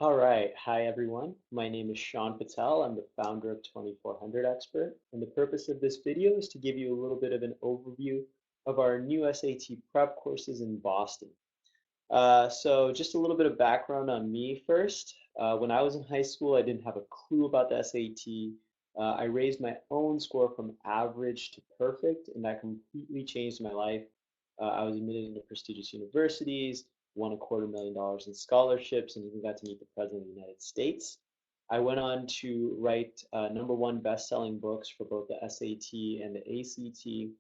All right. Hi, everyone. My name is Sean Patel. I'm the founder of 2400 Expert. And the purpose of this video is to give you a little bit of an overview of our new SAT prep courses in Boston. So just a little bit of background on me first. When I was in high school, I didn't have a clue about the SAT. I raised my own score from average to perfect, and that completely changed my life. I was admitted into prestigious universities, won $250,000 in scholarships, and even got to meet the President of the United States. I went on to write #1 best-selling books for both the SAT and the ACT,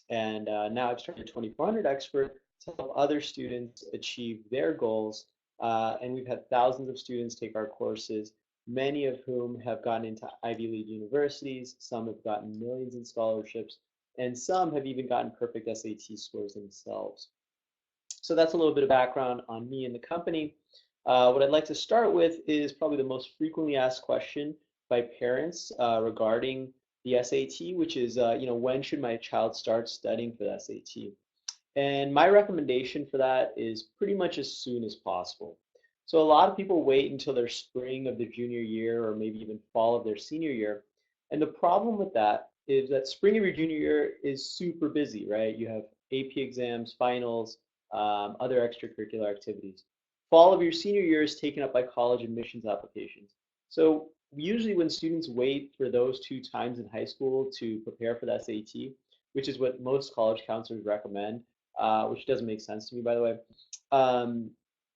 and now I've started 2400 Expert to help other students achieve their goals. And we've had thousands of students take our courses, many of whom have gotten into Ivy League universities, some have gotten millions in scholarships, and some have even gotten perfect SAT scores themselves. So that's a little bit of background on me and the company. What I'd like to start with is probably the most frequently asked question by parents regarding the SAT, which is, when should my child start studying for the SAT? And my recommendation for that is pretty much as soon as possible. So a lot of people wait until their spring of their junior year or maybe even fall of their senior year. And the problem with that is that spring of your junior year is super busy, right? You have AP exams, finals, other extracurricular activities. Fall of your senior year is taken up by college admissions applications. So usually when students wait for those two times in high school to prepare for the SAT, which is what most college counselors recommend, which doesn't make sense to me, by the way. Um,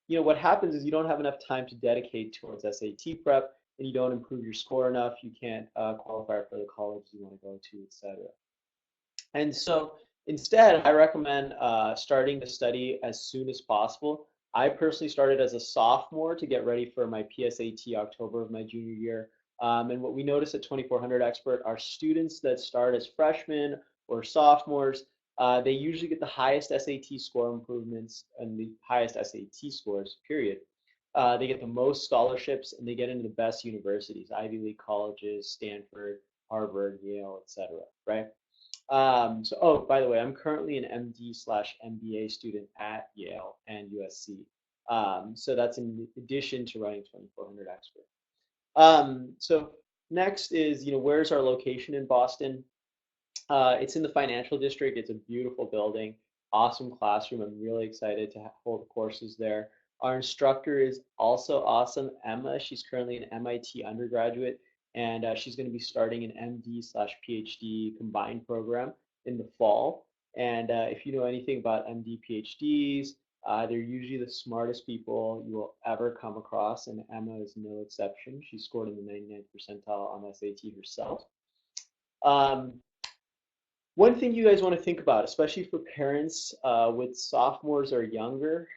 what happens is you don't have enough time to dedicate towards SAT prep, and you don't improve your score enough. You can't qualify for the college you want to go to, etc. And so instead, I recommend starting to study as soon as possible. I personally started as a sophomore to get ready for my PSAT October of my junior year. And what we notice at 2400 Expert are students that start as freshmen or sophomores, they usually get the highest SAT score improvements and the highest SAT scores, period. They get the most scholarships and they get into the best universities, Ivy League colleges, Stanford, Harvard, Yale, etc. Right? Oh, by the way, I'm currently an MD/MBA student at Yale and USC. So that's in addition to running 2400 Expert. So next is, where's our location in Boston? It's in the financial district. It's a beautiful building, awesome classroom. I'm really excited to hold courses there. Our instructor is also awesome, Emma. She's currently an MIT undergraduate, and she's going to be starting an MD/PhD combined program in the fall. And if you know anything about MD PhDs, they're usually the smartest people you will ever come across, and Emma is no exception. She scored in the 99th percentile on SAT herself. Um, One thing you guys want to think about, especially for parents with sophomores or younger,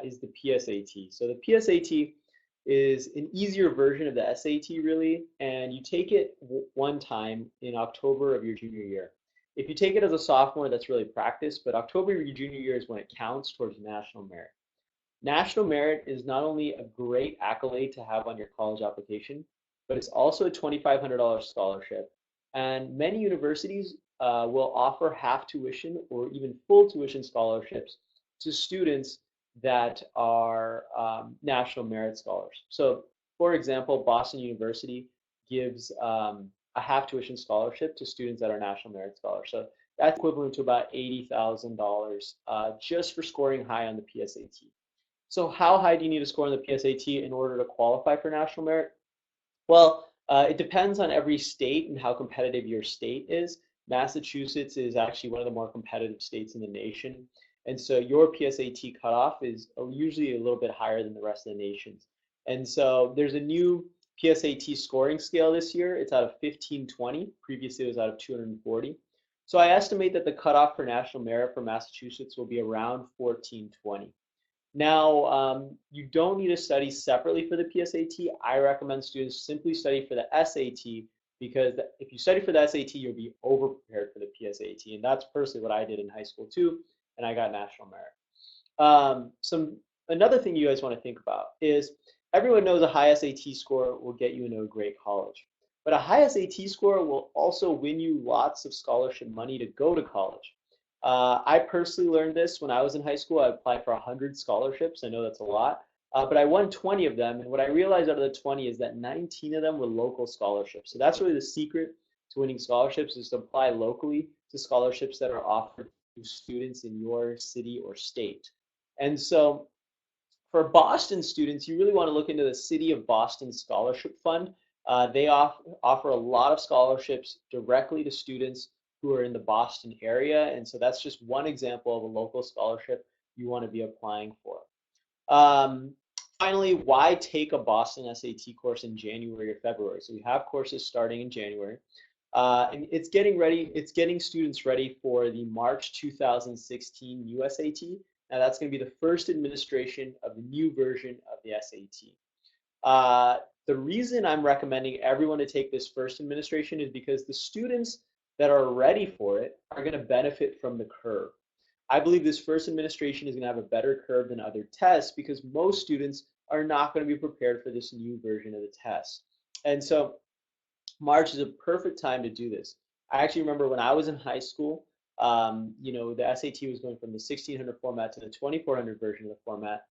is the PSAT. So the PSAT is an easier version of the SAT, really, and you take it one time in October of your junior year. If you take it as a sophomore, that's really practice, but October of your junior year is when it counts towards national merit. National merit is not only a great accolade to have on your college application, but it's also a $2,500 scholarship. And many universities will offer half tuition or even full tuition scholarships to students that are national merit scholars. So, for example, Boston University gives a half tuition scholarship to students that are national merit scholars. So that's equivalent to about $80,000 just for scoring high on the PSAT. So how high do you need to score on the PSAT in order to qualify for national merit? Well, it depends on every state and how competitive your state is. Massachusetts is actually one of the more competitive states in the nation. And so your PSAT cutoff is usually a little bit higher than the rest of the nation's. And so there's a new PSAT scoring scale this year. It's out of 1520. Previously, it was out of 240. So I estimate that the cutoff for national merit for Massachusetts will be around 1420. Now, you don't need to study separately for the PSAT. I recommend students simply study for the SAT because if you study for the SAT, you'll be over prepared for the PSAT. And that's personally what I did in high school too, and I got national merit. Another thing you guys want to think about is everyone knows a high SAT score will get you into a great college. But a high SAT score will also win you lots of scholarship money to go to college. I personally learned this when I was in high school. I applied for 100 scholarships. I know that's a lot, But I won 20 of them, and what I realized out of the 20 is that 19 of them were local scholarships. So that's really the secret to winning scholarships is to apply locally to scholarships that are offered to students in your city or state. And so for Boston students, you really want to look into the City of Boston Scholarship Fund. They offer a lot of scholarships directly to students who are in the Boston area, and so that's just one example of a local scholarship you want to be applying for. Um, Finally, why take a Boston SAT course in January or February? So we have courses starting in January. And it's getting students ready for the March 2016 USAT. Now that's going to be the first administration of the new version of the SAT. Uh, the reason I'm recommending everyone to take this first administration is because the students that are ready for it are going to benefit from the curve. I believe this first administration is going to have a better curve than other tests because most students are not going to be prepared for this new version of the test. And so March is a perfect time to do this. I actually remember when I was in high school, the SAT was going from the 1600 format to the 2400 version of the format.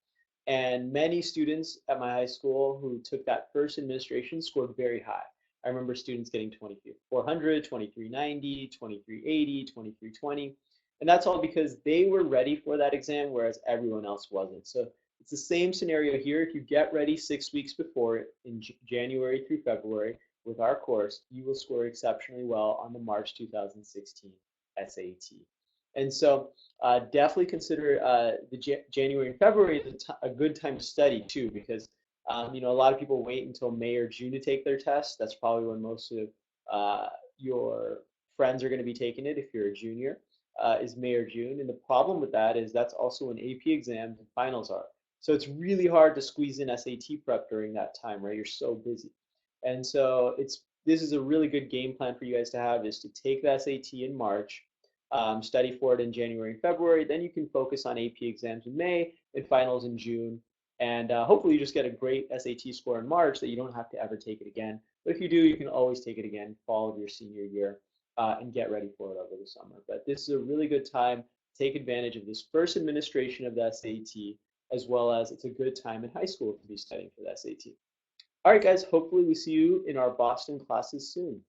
And many students at my high school who took that first administration scored very high. I remember students getting 2400, 2390, 2380, 2320. And that's all because they were ready for that exam, whereas everyone else wasn't. So it's the same scenario here. If you get ready 6 weeks before in January through February, with our course, you will score exceptionally well on the March 2016 SAT. And so definitely consider the January and February a good time to study too, because a lot of people wait until May or June to take their test. That's probably when most of your friends are going to be taking it if you're a junior, is May or June. And the problem with that is that's also when AP exams and finals are. So it's really hard to squeeze in SAT prep during that time, right? You're so busy. And so this is a really good game plan for you guys to have is to take the SAT in March, study for it in January and February. Then you can focus on AP exams in May and finals in June. And hopefully you just get a great SAT score in March that you don't have to ever take it again. But if you do, you can always take it again fall of your senior year and get ready for it over the summer. But this is a really good time to take advantage of this first administration of the SAT, as well as it's a good time in high school to be studying for the SAT. All right, guys, hopefully we see you in our Boston classes soon.